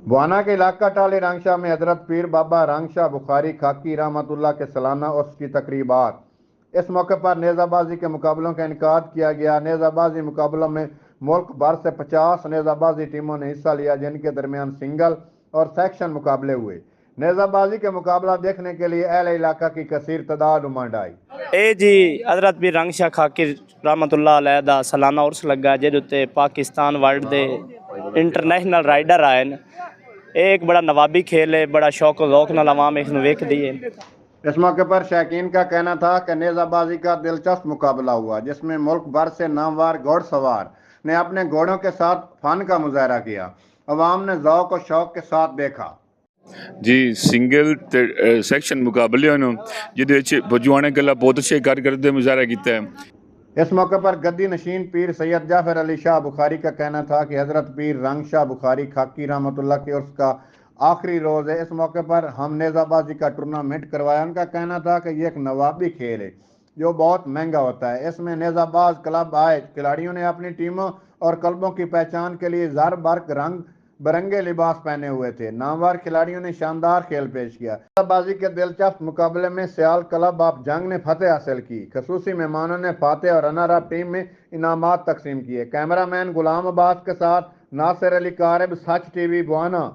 बुआना के इलाका टाली रंगशाह में हजरत पीर बाबा रंगशाह बुखारी खाकी रहमतुल्लाह के सालाना उर्स की तकरीबात। इस मौके पर नेज़ाबाजी के मुकाबलों का इनकाद किया गया। नेज़ाबाजी मुकाबलों में मुल्क भर से 50 नेज़ाबाजी टीमों ने हिस्सा लिया, जिनके दरमियान सिंगल और सेक्शन मुकाबले हुए। नेज़ाबाजी के मुकाबला देखने के लिए अहले इलाका की कसीर तादाद उमड़ आई। ਇਹ ਜੀ हज़रत पीर रंग शाह खाकी रहमतुल्लाह अलैह ਦਾ ਸਾਲਾਨਾ ਉਰਸ ਲੱਗਾ, ਜਿਹਦੇ ਉੱਤੇ ਪਾਕਿਸਤਾਨ ਵਰਲਡ ਦੇ ਇੰਟਰਨੈਸ਼ਨਲ ਰਾਈਡਰ ਆਏ ਨੇ। ਇਹ ਇੱਕ ਬੜਾ ਨਵਾਬੀ खेल है, बड़ा शौक ज़ौक़ नाल आवाम इसनूं वेखदी है। इस मौके पर शौकीन का कहना था कि नेज़ाबाजी का दिलचस्प मुकाबला हुआ, जिसमें मुल्क भर से नामवार घोड़सवार ने अपने घोड़ों के साथ फन का मुजाहरा किया। अवाम ने ज़ौक़ और शौक के साथ देखा। जी सिंगल सैक्शन मुकाबले होने जिहदे विच बजुआने गल्ला बहुत अच्छे कारकरदगी दा मुजाहरा कीता है। इस मौके पर गद्दी नशीन पीर सैयद जाफर अली शाह बुखारी का कहना था कि हजरत पीर रंग शाह बुखारी खाकी रहमतुल्लाह के उर्स का आखिरी रोज़ है। इस मौके पर हम नेज़ाबाजी का टूर्नामेंट करवाया। उनका कहना था कि ये एक नवाबी खेल है जो बहुत महंगा होता है। इसमें नेज़ाबाज क्लब आए खिलाड़ियों ने अपनी टीमों और क्लबों की पहचान के लिए ज़र बर्क रंग बिरंगे लिबास पहने हुए थे। नामवर खिलाड़ियों ने शानदार खेल पेश किया। नेज़ाबाजी के दिलचस्प मुकाबले में सियाल क्लब ऑफ जंग ने फतेह हासिल की। खसूसी मेहमानों ने फातेह और रनर अप टीम में इनामात तकसीम किए। कैमरामैन गुलाम अब्बास के साथ नासिर अली कारब, सच टीवी बुआना।